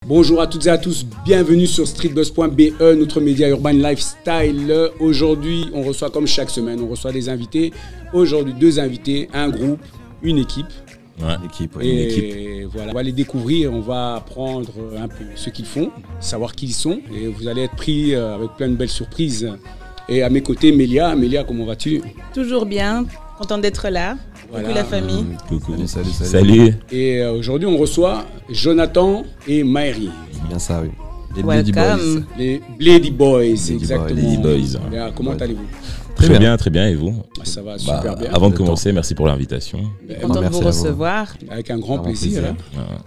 Bonjour à toutes et à tous, bienvenue sur streetbuzz.be, notre média urban lifestyle. Aujourd'hui, on reçoit comme chaque semaine, on reçoit des invités. Aujourd'hui, 2 invités, un groupe, une équipe. Ouais, une équipe. Voilà, on va les découvrir, on va apprendre un peu ce qu'ils font, savoir qui ils sont. Et vous allez être pris avec plein de belles surprises. Et à mes côtés, Mélia. Mélia, comment vas-tu? Toujours bien, contente d'être là. Voilà. Coucou la famille. Coucou. Salut. Et aujourd'hui, on reçoit Jonathan et Maëri. Bien ça, oui. Les Blady Boys. Les Blady Boys, exactement. Blady Boys. Comment allez-vous? Très bien, et vous? Ça va super bien. Avant de commencer, merci pour l'invitation. Content de vous recevoir. Avec un grand plaisir.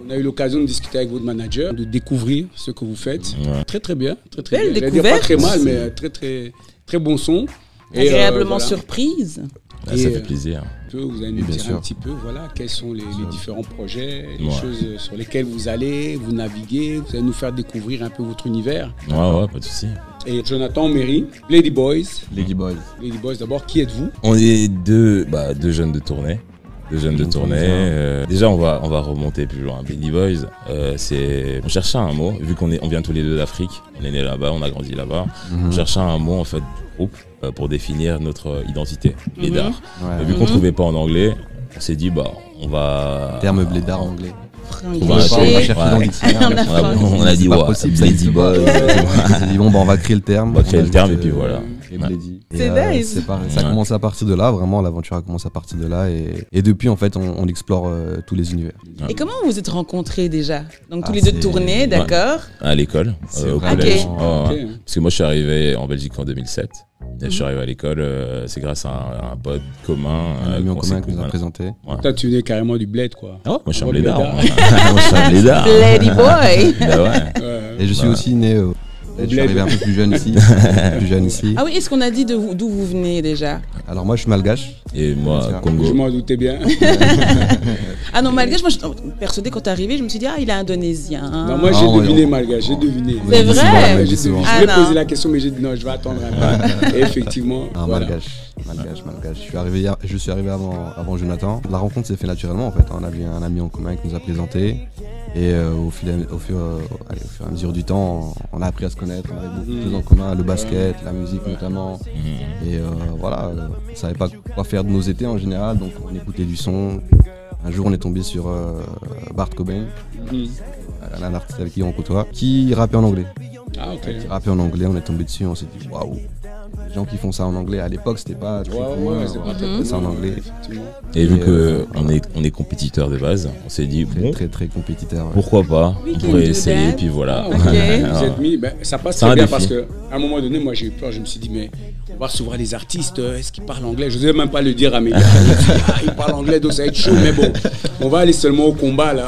On a eu l'occasion de discuter avec votre manager, de découvrir ce que vous faites. Très bien. Belle bien. découverte. Pas très mal, mais très bon son. Agréablement surprise. Ça fait plaisir. Vous allez nous dire un petit peu quels sont les différents projets, les choses sur lesquelles vous allez, vous naviguez, vous allez nous faire découvrir un peu votre univers. Ouais, pas de souci. Et Jonathan, Mary, Blady Boys. Lady Boys, d'abord, qui êtes-vous? On est deux jeunes de tournée. Déjà, on va remonter plus loin. Blady Boys, on cherchait un mot, vu qu'on vient tous les deux d'Afrique, on est nés là-bas, on a grandi là-bas. On cherchait un mot en fait de groupe pour définir notre identité, blédard. Vu qu'on ne trouvait pas en anglais, on s'est dit on va. Terme blédard anglais. On a dit Blady Boys. On va créer le terme. Et puis voilà. C'est nice. Ça a commencé à partir de là, vraiment l'aventure a commencé à partir de là et depuis en fait on explore tous les univers. Et comment vous vous êtes rencontrés déjà? Donc tous les deux tournés, d'accord? À l'école, au collège. Parce que moi je suis arrivé en Belgique en 2007. Et je suis arrivé à l'école, c'est grâce à un pote commun. Un ami en commun qui nous a présenté. Toi tu venais carrément du bled quoi. Ah ouais, moi je suis un blédard. Moi je suis un blédard. Blady Boy. Et je suis aussi né je suis arrivé un peu plus jeune ici. Ah oui, est-ce qu'on a dit d'où vous venez déjà? Alors moi je suis malgache. Et moi Congo. Je m'en doutais bien. Ah non, malgache, moi je persuadé quand t'es arrivé, je me suis dit il est indonésien. Non, moi j'ai deviné malgache, j'ai deviné. C'est vrai? Je voulais poser la question mais j'ai dit non, je vais attendre un peu. Et effectivement. Malgache. Je suis arrivé avant Jonathan. La rencontre s'est faite naturellement en fait. On avait un ami en commun qui nous a présenté. Et au fur et à mesure du temps, on a appris à se connaître, on avait beaucoup de choses en commun, le basket, la musique notamment. Et on savait pas quoi faire de nos étés en général, donc on écoutait du son. Un jour on est tombé sur Bart Cobain, un artiste avec qui on côtoie, qui rappait en anglais. Qui rappait en anglais, on est tombé dessus, on s'est dit waouh. Les gens qui font ça en anglais, à l'époque c'était pas très commun, ça en anglais. Et vu qu'on est compétiteurs de base, on s'est dit très compétiteur. Pourquoi pas, on pourrait essayer, puis voilà. Vous êtes mis, ça passe très bien parce qu'à un moment donné, moi j'ai eu peur, je me suis dit mais on va recevoir des artistes, est-ce qu'ils parlent anglais? Je n'osais même pas le dire à mes gars. Ils parlent anglais donc ça va être chaud, mais bon, on va aller seulement au combat là.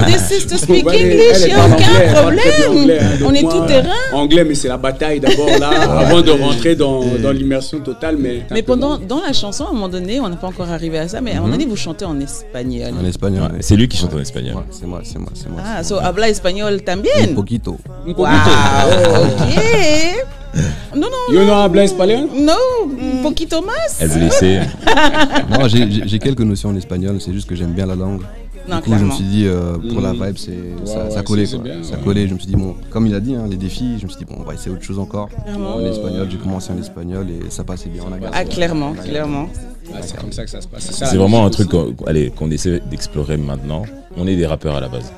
This is to speak English, il n'y a aucun problème. On est tout terrain. Anglais, mais c'est la bataille d'abord là, avant de rentrer dans l'immersion totale. Mais dans la chanson, à un moment donné, on n'a pas encore arrivé à ça, mais à un moment donné, vous chantez en espagnol. En espagnol. C'est lui qui chante en espagnol. Ouais, c'est moi. Ah, so habla espagnol también. Un poquito. Wow, ok. Non. Yo no habla espagnol? Non, un poquito más. Elle veut laisser. Non, j'ai quelques notions en espagnol, c'est juste que j'aime bien la langue. Non, du coup, je me suis dit, pour la vibe, ça collait. Ça collait. Je me suis dit, comme il a dit, les défis, je me suis dit, on va essayer autre chose encore. En espagnol, j'ai commencé en espagnol et ça passait bien. Clairement. C'est comme ça que ça se passe. C'est vraiment un truc qu'on essaie d'explorer maintenant. On est des rappeurs à la base.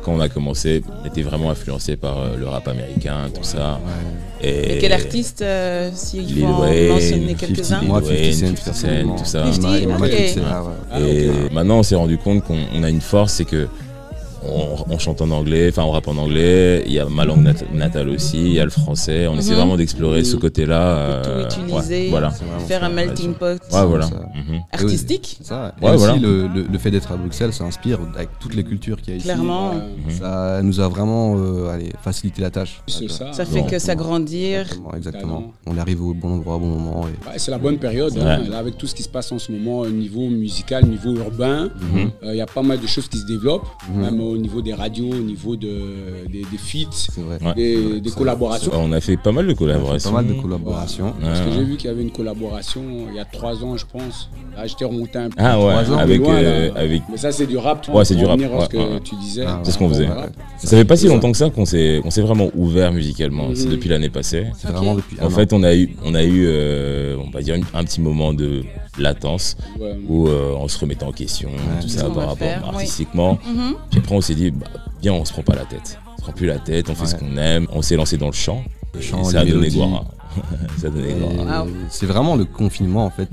Quand on a commencé, on était vraiment influencé par le rap américain, tout ça. Et quel artiste, s'il faut en mentionner quelques-uns? Moi, 50 Cent, tout ça. Et maintenant, on s'est rendu compte qu'on a une force, c'est que on chante en anglais, on rappe en anglais, il y a ma langue natale aussi, il y a le français, on essaie vraiment d'explorer ce côté-là. Tout utiliser, faire un melting pot. Artistique. Et aussi le fait d'être à Bruxelles, ça inspire avec toutes les cultures qu'il y a ici. Clairement. Ça nous a vraiment facilité la tâche. Ça fait que s'agrandir. Exactement. On arrive au bon endroit, au bon moment. C'est la bonne période, là, avec tout ce qui se passe en ce moment au niveau musical, au niveau urbain. Il y a pas mal de choses qui se développent, même au au niveau des radios, au niveau des feats, C'est vrai. Ouais. des collaborations. On a fait pas mal de collaborations. Pas mal de collaborations. Parce que Ouais. j'ai vu qu'il y avait une collaboration il y a 3 ans, je pense. Là, j'étais remonté un peu. Ah ouais, 3 ans, avec, loin, là. avec... Mais ça, c'est du rap. Tu Ouais, vois, c'est pour du rap, revenir à ce que ouais. tu disais. Ah, C'est ce qu'on faisait. Voilà. Ça fait pas si longtemps que ça qu'on s'est vraiment ouvert musicalement. C'est Mhm. depuis l'année passée. C'est Ok. vraiment depuis un En an. fait, on a eu, on va dire, un petit moment de latence Ouais. où on se remettait en question, tout Qu'est-ce ça qu'on par va rapport faire, oui. artistiquement. Mhm. Puis après, on s'est dit, bah, viens, on se prend pas la tête. On se prend plus la tête, on fait ce Ouais. qu'on aime. On s'est lancé dans le chant. Le Et chant, ça a les donné mélodies. Guara. Ça a donné Et Guara. Wow. c'est vraiment le confinement en fait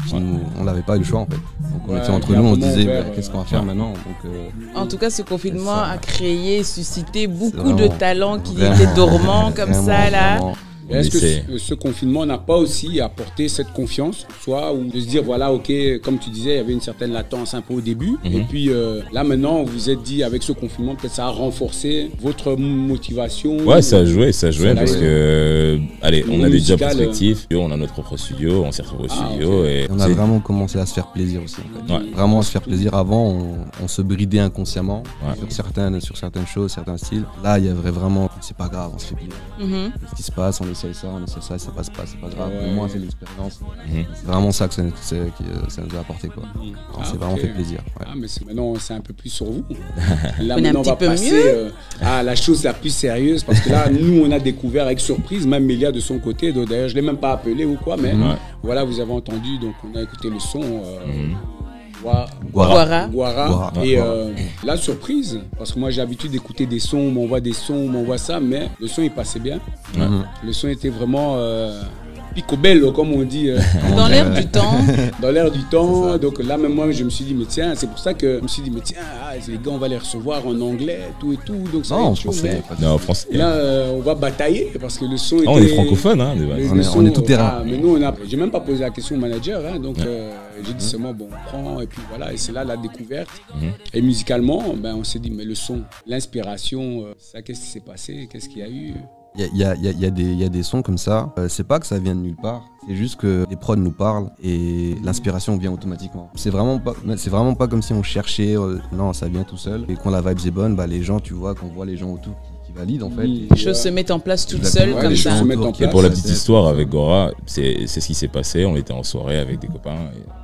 on n'avait pas eu le choix en fait. Donc on Ouais, était entre il y a nous, on se vraiment disait ouvert, bah, qu'est-ce qu'on va faire ouais. maintenant. Donc En tout cas, ce confinement C'est ça. a créé, suscité beaucoup vraiment- de talents qui vraiment- étaient dormants comme vraiment, ça là. vraiment. Et est-ce que essaie. ce confinement n'a pas aussi apporté cette confiance, soit ou de se dire voilà, ok, comme tu disais, il y avait une certaine latence un peu au début, Mhm. et puis là maintenant, vous vous êtes dit avec ce confinement, peut-être ça a renforcé votre motivation. Ouais, ça a joué Ça parce a que, allez, on a des jobs musical, prospectifs, on a notre propre studio, on s'est retrouvé au Ah, studio ok. et On a c'est- vraiment commencé à se faire plaisir aussi en fait. Ouais. Vraiment à se faire plaisir. Avant on se bridait inconsciemment Ouais. sur certaines choses, certains styles. Là il y avait vraiment c'est pas grave, on se fait plaisir. Mhm. Qu'est-ce qui se passe, on essaye ça, ça passe pas, c'est pas grave. Ouais. Au moins c'est l'expérience. Mhm. C'est vraiment ça que ça nous a apporté quoi. On s'est vraiment ok. fait plaisir. Ouais. Ah, mais maintenant, c'est un peu plus sur vous. Là, On est un maintenant, on va petit peu passer mieux. à la chose la plus sérieuse. Parce que là, nous, on a découvert avec surprise, même Mélia de son côté. Donc, d'ailleurs, je ne l'ai même pas appelé ou quoi. Mais Ouais. voilà, vous avez entendu. Donc, on a écouté le son. Mhm. Guara. Guara. Guara. Et la surprise, parce que moi, j'ai l'habitude d'écouter des sons. On m'envoie des sons, on m'envoie ça. Mais le son, il passait bien. Ouais. Mhm. Le son était vraiment picobello, comme on dit. Dans l'air du temps. Dans l'air du temps. C'est ça. Donc là, même moi, je me suis dit, mais tiens, c'est pour ça que je me suis dit, mais tiens, les gars, on va les recevoir en anglais, tout et tout. Donc ça va Non, en être chaud, français. mais pas de Non, en souci. français. là, on va batailler parce que le son était. Ah, on est francophone, hein, de base. On est tout terrain. Mais nous, j'ai même pas posé la question au manager. Hein, donc j'ai dit seulement, bon, on prend. Et puis voilà, et c'est là la découverte. Mhm. Et musicalement, ben, on s'est dit, mais le son, l'inspiration, ça, qu'est-ce qui s'est passé? Qu'est-ce qu'il y a eu? Il y a des sons comme ça. C'est pas que ça vient de nulle part. C'est juste que les prods nous parlent et l'inspiration vient automatiquement. C'est vraiment pas comme si on cherchait. Non, ça vient tout seul. Et quand la vibe est bonne, bah, les gens, tu vois, qu'on voit les gens autour qui valident en fait. Oui. Les choses se mettent en place toutes Exactement. seules Ouais, comme les ça. choses se mettent en Et Et place. pour la Ça, petite c'est- histoire avec Gora, c'est ce qui s'est passé. On était en soirée avec des copains,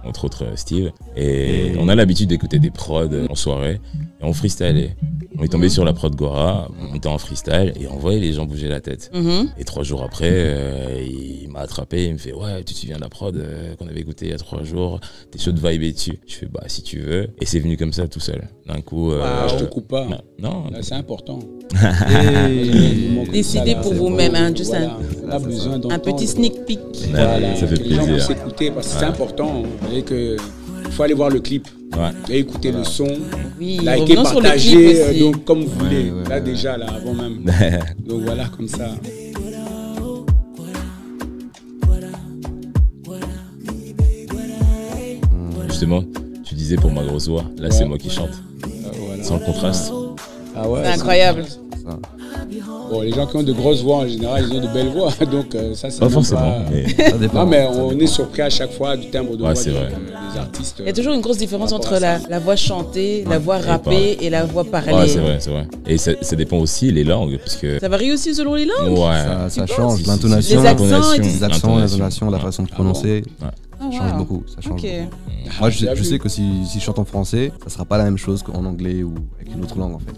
et entre autres Steve. Et on a l'habitude d'écouter des prods en soirée. Et on freestylait. On est tombé sur la prod Gora, on était en freestyle et on voyait les gens bouger la tête. Mhm. Et 3 jours après, il m'a attrapé, il me fait ouais, tu te souviens de la prod qu'on avait écouté il y a 3 jours, t'es chaud de viber dessus. Je fais bah si tu veux. Et c'est venu comme ça tout seul. D'un coup. Ah, je te coupe pas. Non. Là, c'est important. Décidez pour vous-même, hein, juste on a besoin Un d'entendre. petit sneak peek. Voilà, ça fait que les gens vont plaisir. s'écouter parce que c'est important. Il faut aller voir le clip Ouais. et écouter le son, Oui, liker, revenons sur le partager, clip aussi. donc comme vous voulez. ouais, Là ouais. déjà, là avant même. Donc voilà, comme ça. Justement, tu disais pour ma grosse voix, là c'est moi qui chante. Voilà. Sans le contraste. Ah ouais, C'est incroyable. Ça. Bon, les gens qui ont de grosses voix en général, ils ont de belles voix. Donc ça, c'est Pas même forcément, pas- mais Ça dépend. Non, mais Ça on dépend. est surpris à chaque fois du timbre de Ouais, voix c'est vrai. des artistes. Il y a toujours une grosse différence par rapport entre à la voix chantée, la voix et rappée et la voix parlée. ouais, c'est vrai, c'est vrai. Et ça dépend aussi les langues, parce que Ça varie aussi selon les langues. ouais, Ça Tu change, penses l'intonation, Les accents et tout. les accents, L'intonation. l'intonation, la Ouais. façon de prononcer, Ah, ça change wow. beaucoup. Ça change Ok. beaucoup. Moi, Bien je vu. sais que si je chante en français, ça sera pas la même chose qu'en anglais ou avec une autre langue en fait.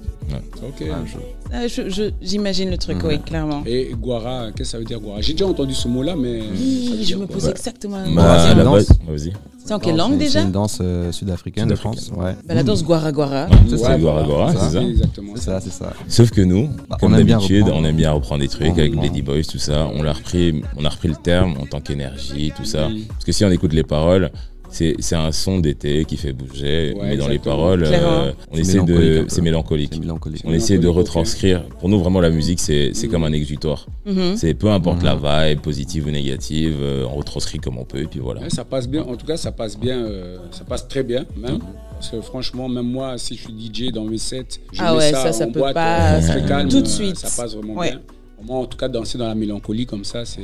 Ok. C'est pas la même chose. Ah, j'imagine le truc, oui, clairement. Et Guara, qu'est-ce que ça veut dire Guara? J'ai déjà entendu ce mot-là, mais. ça veut Oui, je dire me quoi? pose exactement la même bah, c'est à une la danse. base, vas-y. C'est en quelle Non, langue c'est déjà une danse sud-africaine de France. Ouais. Bah, la danse Guara Guara. C'est C'est ça. le Gora Gora, Ça, c'est ça. Exactement. C'est ça, c'est ça. Sauf que nous, Bah, comme on aime bien d'habitude, reprendre. on aime bien reprendre des trucs On avec reprend. Lady Boys, tout ça. On a repris le terme en tant qu'énergie, tout ça. Mhm. Parce que si on écoute les paroles, c'est un son d'été qui fait bouger, Ouais, mais dans les exactement. paroles, Clairement. on C'est essaie mélancolique un de. peu. C'est mélancolique. C'est mélancolique. On essaie de Mélancolique, retranscrire. Pour nous, vraiment, la musique, c'est comme un exutoire. Mhm. C'est peu importe la vibe, positive ou négative, on retranscrit comme on peut, et puis voilà. Ouais, ça passe bien. En tout cas, ça passe bien. Ça passe très bien, même. Parce que franchement, même moi, si je suis DJ dans mes sets, je Ah mets ouais, ça ça en peut boîte, pas très calme, tout de suite. Ça passe vraiment Ouais. bien. Moi, en tout cas, danser dans la mélancolie comme ça, c'est...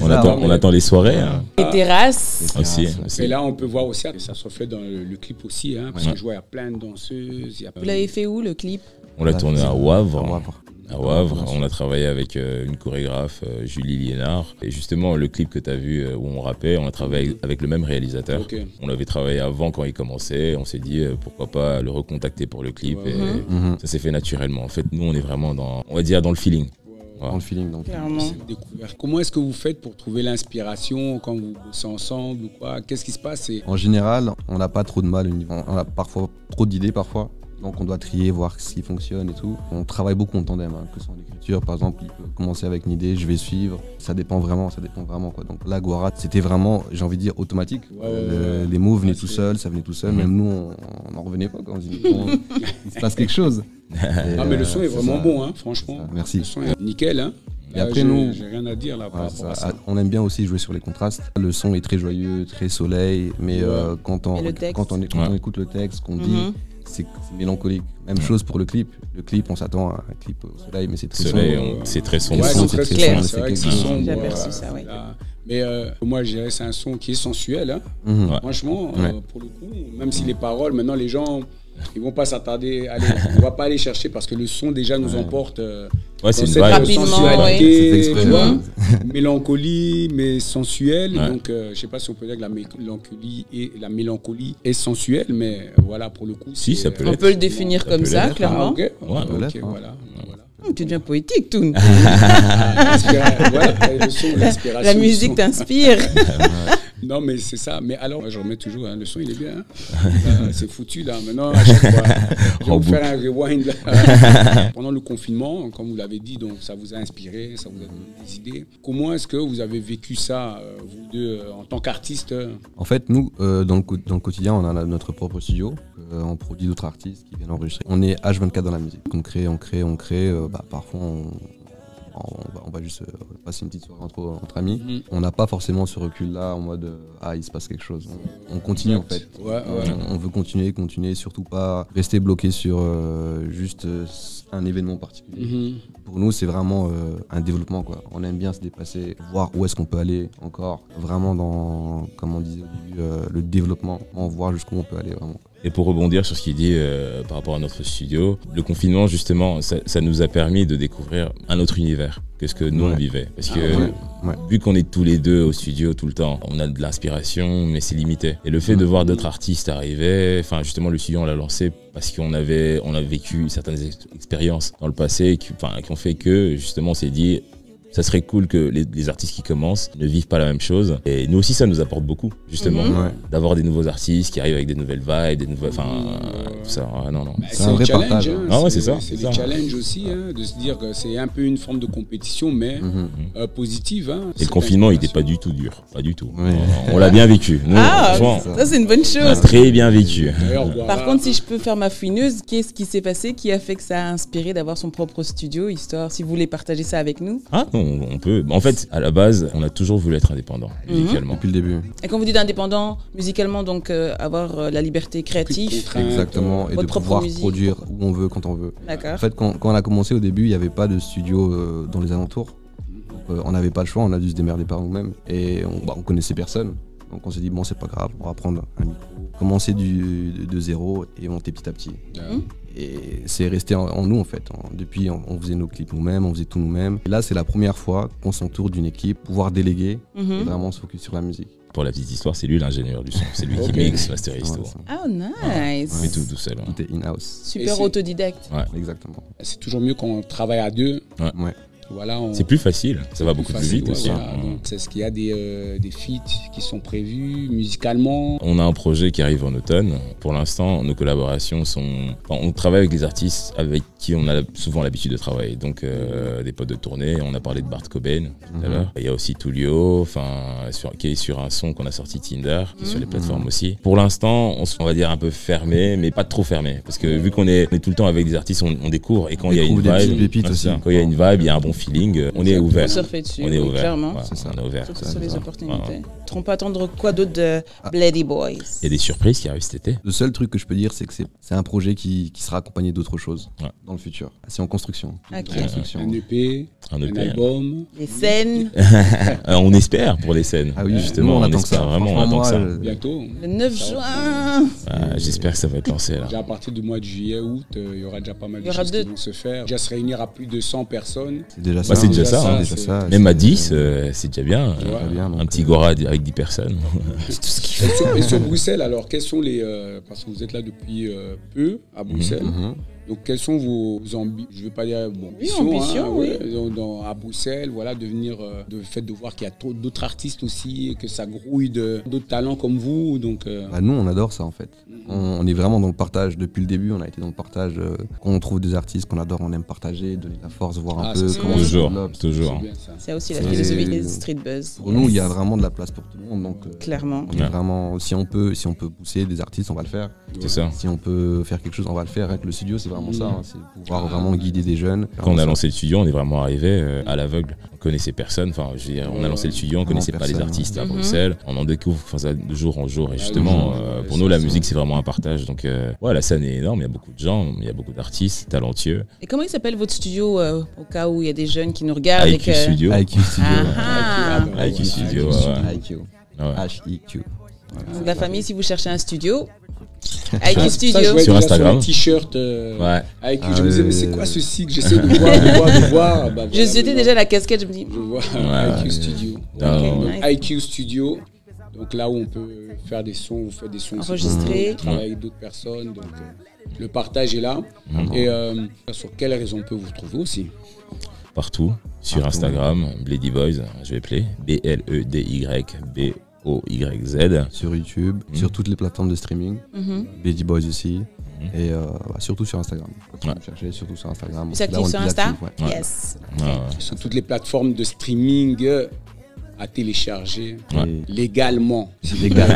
On attend les soirées. Hein. Les terrasses. Aussi. Et là, on peut voir aussi, ça se reflète dans le clip aussi, hein, parce que je vois, il y a plein de danseuses. Vous l'avez fait où, le clip? On l'a tourné à Wavre. À Wavre, on a travaillé avec une chorégraphe, Julie Liénard. Et justement, le clip que tu as vu où on rappait, on a travaillé avec le même réalisateur. Okay. On l'avait travaillé avant quand il commençait. On s'est dit pourquoi pas le recontacter pour le clip. Et ça s'est fait naturellement. En fait, nous, on est vraiment on va dire dans le feeling. Dans le feeling, donc. Comment est-ce que vous faites pour trouver l'inspiration quand vous bossez ensemble ou quoi? Qu'est-ce qui se passe? En général, on n'a pas trop de mal. On a parfois trop d'idées parfois. Donc on doit trier, voir ce qui fonctionne et tout. On travaille beaucoup en tandem, hein, que ce soit en écriture. Par exemple, il peut commencer avec une idée, je vais suivre. Ça dépend vraiment quoi. Donc là, Guarat, c'était vraiment, j'ai envie de dire, automatique. Les mots venaient tout seuls, ça venait tout seul. Même nous, on n'en revenait pas quand on se dit, il se passe quelque chose. Mais le son est vraiment bon, hein, franchement. Merci. Le son est nickel, hein. Et après, nous, j'ai rien à dire là par rapport à ça. On aime bien aussi jouer sur les contrastes. Le son est très joyeux, très soleil, mais quand on écoute le texte, qu'on dit, c'est mélancolique. Même chose pour le clip. Le clip, on s'attend à un clip au soleil, mais c'est très sombre. C'est très sombre. Ouais, c'est très clair. C'est vrai que c'est sombre. J'ai aperçu ça, oui. Mais moi, je dirais c'est un son qui est sensuel. Hein. Franchement, pour le coup, même si les paroles, maintenant, les gens, ils vont pas s'attarder. On va pas aller chercher parce que le son déjà nous emporte. C'est une vibe. Sensualité, tu vois, mélancolie, mais sensuelle. Donc, je sais pas si on peut dire que la mélancolie est sensuelle, mais voilà, pour le coup. Si, ça peut on peut le définir comme ça, clairement. Ok, voilà. Tu deviens poétique, Toon. La musique t'inspire. Non, mais c'est ça. Mais alors, je remets toujours, hein, le son, il est bien. Hein. C'est foutu, là. Maintenant, à chaque fois, je vais vous faire un rewind. Là. Pendant le confinement, comme vous l'avez dit, donc, ça vous a inspiré, ça vous a donné des idées. Comment est-ce que vous avez vécu ça, vous deux, en tant qu'artistes? En fait, nous, dans le quotidien, on a notre propre studio. On produit d'autres artistes qui viennent enregistrer. On est H24 dans la musique. On crée. Parfois, on va juste passer une petite soirée entre amis. On n'a pas forcément ce recul-là en mode il se passe quelque chose. On continue en fait. On veut continuer, surtout pas rester bloqué sur juste un événement particulier. Pour nous, c'est vraiment un développement, quoi. On aime bien se dépasser, voir où est-ce qu'on peut aller encore. Vraiment dans, comme on disait au début, le développement, voir jusqu'où on peut aller vraiment. Et pour rebondir sur ce qu'il dit par rapport à notre studio, le confinement, justement, ça nous a permis de découvrir un autre univers que ce que nous on vivait. Parce que vu qu'on est tous les deux au studio tout le temps, on a de l'inspiration, mais c'est limité. Et le fait de voir d'autres artistes arriver, enfin justement le studio on l'a lancé parce qu'on a vécu certaines expériences dans le passé qui ont fait que justement on s'est dit ça serait cool que les artistes qui commencent ne vivent pas la même chose. Et nous aussi, ça nous apporte beaucoup, justement, d'avoir des nouveaux artistes qui arrivent avec des nouvelles vibes, des nouvelles, tout ça. Non. C'est un vrai partage. C'est ça. C'est des challenges aussi, hein, de se dire que c'est un peu une forme de compétition, mais positive. Hein. Et le confinement, il n'était pas du tout dur, pas du tout. On l'a bien vécu. Nous, ça c'est une bonne chose. On l'a très bien vécu. Par contre, si je peux faire ma fouineuse, qu'est-ce qui s'est passé, qui a fait que ça a inspiré d'avoir son propre studio, histoire, si vous voulez partager ça avec nous? On peut. En fait, à la base, on a toujours voulu être indépendant, musicalement. Depuis le début. Et quand vous dites indépendant, musicalement, donc avoir la liberté créative. Exactement, et de pouvoir produire où on veut, quand on veut. D'accord. En fait, quand on a commencé au début, il n'y avait pas de studio dans les alentours. Donc, on n'avait pas le choix, on a dû se démerder par nous-mêmes. Et on connaissait personne. Donc on s'est dit, bon, c'est pas grave, on va prendre un micro, commencer de zéro et monter petit à petit. Et c'est resté en nous en fait. Depuis, on faisait nos clips nous-mêmes, on faisait tout nous-mêmes. Et là, c'est la première fois qu'on s'entoure d'une équipe, pouvoir déléguer et vraiment se focus sur la musique. Pour la petite histoire, c'est lui l'ingénieur du son. C'est lui qui mixe, masterise tout. Oh, nice. On fait tout seul. Tout est in-house. Super autodidacte. Exactement. C'est toujours mieux quand on travaille à deux. Voilà, c'est plus facile, ça va beaucoup plus vite aussi. Est-ce qu'il y a des feats qui sont prévus musicalement? On a un projet qui arrive en automne. Pour l'instant, nos collaborations sont... on travaille avec des artistes avec qui on a souvent l'habitude de travailler. Donc des potes de tournée, on a parlé de Bart Cobain tout à l'heure. Il y a aussi Tullio, qui est sur un son qu'on a sorti Tinder, qui est sur les plateformes aussi. Pour l'instant, on va dire un peu fermé, mais pas trop fermé. Parce que vu qu'on est tout le temps avec des artistes, on découvre. Et quand il y a une vibe, il y a un bon feeling, on est ouvert. Vous surfez dessus, On est oui, ouvert. clairement. Ouais, C'est ça. on est ouvert. Surtout sur les opportunités. Ouais. On peut attendre quoi d'autre de Bloody Boys? Il y a des surprises qui arrivent cet été. Le seul truc que je peux dire, c'est que c'est un projet qui sera accompagné d'autres choses Ouais. dans le futur. C'est en construction. Ok. En construction. Un EP, Un un EP. album. Les scènes, On espère pour les scènes. Ah oui, justement, nous, on attend espère ça. vraiment. On Franchement, attend ça. moi, Bientôt. le 9 juin. J'espère que ça va être lancé là. Déjà à partir du mois de juillet, août, il y aura déjà pas mal Il de y aura choses deux. qui vont se faire. Déjà se réunir à plus de 100 personnes. c'est déjà Bah, ça. c'est déjà ça, C'est hein. déjà ça. Même à C'est- 10, c'est déjà bien. Ouais. Très bien, donc, Un petit Gora avec 10 personnes. Et sur Bruxelles, alors, quels sont les... parce que vous êtes là depuis peu, à Bruxelles. Mhm. Donc, quelles sont vos ambitions? Je ne veux pas dire ambitions, ambitions, oui. à Bruxelles, voilà, de venir, le fait de voir qu'il y a trop d'autres artistes aussi, et que ça grouille d'autres talents comme vous. Donc, Bah, nous, on adore ça en fait. On est vraiment dans le partage. Depuis le début, on a été dans le partage. Quand on trouve des artistes qu'on adore, on aime partager, donner de la force, voir un Ah, peu c'est comment ça se Toujours, développe. toujours. c'est bien ça. C'est aussi la C'est- philosophie des Street Buzz. Pour nous, il y a vraiment de la place pour tout le monde. Donc, Clairement. on est Ouais. vraiment, si on peut pousser des artistes, on va le faire. C'est ça. Si on peut faire quelque chose, on va le faire. Avec le studio, c'est vraiment ça. hein. C'est pouvoir vraiment guider des jeunes. Quand on a lancé le studio, on est vraiment arrivé à l'aveugle. On connaissait personne. Enfin, je veux dire, on a lancé le studio, on connaissait pas les personne. artistes à Mhm. Bruxelles. On en découvre de jour en jour. Et justement, pour nous, la musique, c'est vraiment un partage. Donc, ouais, la scène est énorme. Il y a beaucoup de gens, il y a beaucoup d'artistes talentueux. Et comment il s'appelle votre studio au cas où il y a des jeunes qui nous regardent et IQ que... Studio. IQ Studio. Ah, IQ Studio, ouais. IQ. Ouais. H-I-Q. Donc, la famille, si vous cherchez un studio, Ça, IQ je Studio. voyais Sur déjà Instagram. le t-shirt Ouais. avec Ah, je me disais, mais ouais. c'est quoi ceci que j'essaie de voir. Bah, Je voilà, jetais maintenant, déjà la casquette, je me dis... Je vois Ouais. IQ Studio. Ah, Ok, ouais. Donc, nice. IQ Studio, donc là où on peut faire des sons, vous faites des sons, Enregistrer. on travaille avec d'autres personnes, donc le partage est là. Et sur quelles raisons on peut vous retrouver aussi? Partout. Sur Partout. Instagram, Bloody Boys, je vais appeler. BLEDYBOYZ. Sur YouTube, sur toutes les plateformes de streaming. Mhm. Bloody Boys aussi. Et surtout sur Instagram. Quand Ouais. vous cherchez, surtout sur Instagram. Vous Là, actif on est sur plus Insta? actif, ouais. Yes. Ouais, ouais. Sur toutes les plateformes de streaming à télécharger Ouais. Et légalement. légalement.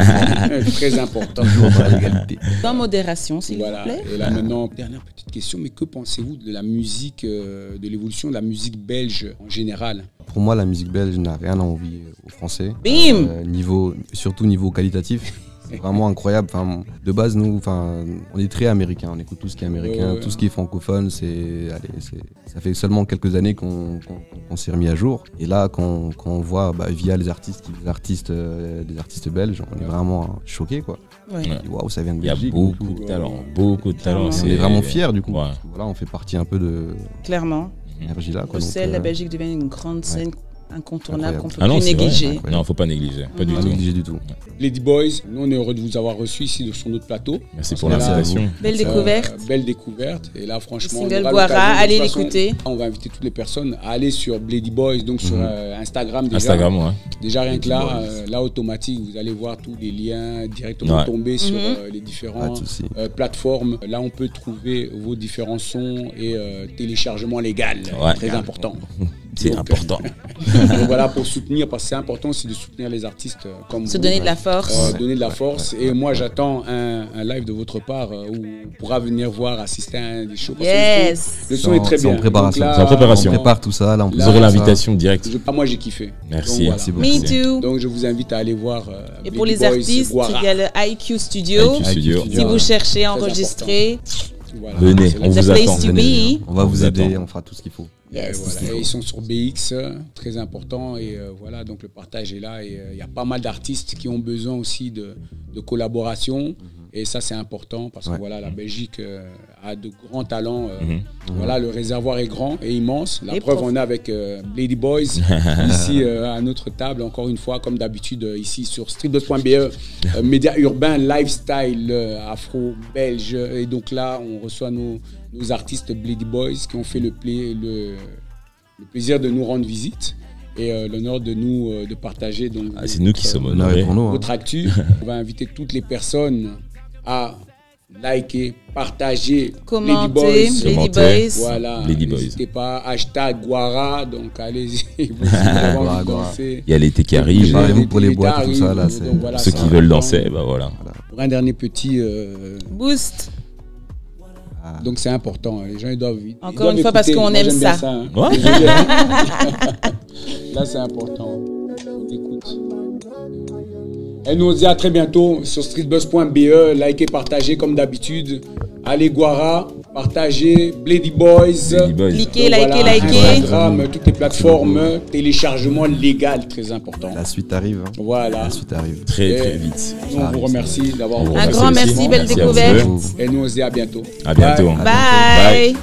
Très important. Toujours dans la légalité. Dans modération, s'il Voilà. vous plaît. Et là maintenant, dernière petite question, mais que pensez-vous de la musique, de l'évolution de la musique belge en général? Pour moi, la musique belge n'a rien à envier aux Français. Bim Surtout niveau qualitatif. C'est vraiment incroyable. Enfin, de base, nous, on est très américains. On écoute tout ce qui est américain, Ouais. tout ce qui est francophone. Ça fait seulement quelques années qu'on s'est remis à jour. Et là, quand on voit via les artistes belges, on est vraiment choqués, quoi. Ouais. Ouais. On dit, waouh, ça vient de Il y a Belgique. beaucoup de talent. Beaucoup de talent. On est vraiment fiers du coup. Ouais. Parce que voilà, on fait partie un peu de Clairement. l'énergie là. Quoi, Bruxelles, donc, la Belgique devient une grande scène incontournable qu'on Incroyable. peut Ah non, plus c'est vrai. négliger. Non, faut pas négliger. Pas du pas tout. négligé du tout. Lady Boys, nous on est heureux de vous avoir reçu ici sur notre plateau. Merci pour Merci à l'invitation. Belle découverte. Belle découverte. Et là, franchement, Le single on aura Boira, l'occasion, de allez toute façon, l'écouter. On va inviter toutes les personnes à aller sur Bloody Boys, donc sur Instagram déjà. Instagram, ouais. Déjà rien que Bloody là, Boys. là automatique, vous allez voir tous les liens directement Ouais. tomber sur les Pas différents de souci. plateformes. Là, on peut trouver vos différents sons et téléchargement légal, Ouais. très important. C'est Donc, important. Donc voilà, pour soutenir, parce que c'est important aussi de soutenir les artistes comme Se vous. donner de la force. Donner de la force. Et moi, j'attends un live de votre part où on pourra venir voir, assister à un des shows. Parce que Yes. le son est très C'est en bien. préparation. Donc là, C'est en préparation. On prépare tout ça. Là, on Vous Là, aurez ça- l'invitation directe. moi, j'ai kiffé. Merci. Donc, voilà. Merci beaucoup. Me too. Donc je vous invite à aller voir. Et Bloody pour les Boys, artistes, Guara. il y a le IQ Studio. IQ Studio. Si vous cherchez à enregistrer, Voilà. Venez, C'est on the vous place attend. to be. On va On vous vous aider, attend. on fera tout ce qu'il faut. Et voilà. Et ils sont sur BX, très important. Et voilà, donc le partage est là. Et il y a pas mal d'artistes qui ont besoin aussi de collaboration. Et ça, c'est important parce que Ouais. voilà, la Belgique a de grands talents. Mhm. Voilà, le réservoir est grand et immense. La Et preuve, prof. on est avec Bloody Boys ici à notre table, encore une fois, comme d'habitude, ici sur streetbuzz.be, média urbain, lifestyle, afro-belge. Et donc là, on reçoit nos artistes Bloody Boys qui ont fait le plaisir de nous rendre visite et l'honneur de nous de partager. Donc, Ah, c'est nous qui sommes L'honneur est honorés. pour nous. hein. votre actu. On va inviter toutes les personnes à liker, partager Commenter, Bloody Boys. Lady Commenter. Boys. Voilà, Lady Boys. n'hésitez pas, hashtag Guara, donc allez-y, vous aussi, vous avez envie Guara, de Guara. danser. Il y a l'été qui arrive. Préparez-vous pour les L'été boîtes et tout ça, là, arrive, c'est- donc voilà, Ceux c'est qui veulent important. danser, bah voilà. Pour un dernier petit Boost. Donc c'est important. Les gens, ils doivent. Encore une fois, parce qu'on aime ça. Ouais. Là, c'est important. On écoute. Et nous, on se dit à très bientôt sur streetbuzz.be. Likez, partagez comme d'habitude. Allez, Guara, partagez. Blady Boys. Cliquez, Donc, likez. Instagram, toutes les plateformes. Téléchargement légal, très important. La suite arrive. Hein. Voilà. La suite arrive. Très vite. Nous, on vous remercie d'avoir. Un grand merci, belle découverte. Et nous, on se dit à bientôt. À bientôt. Bye.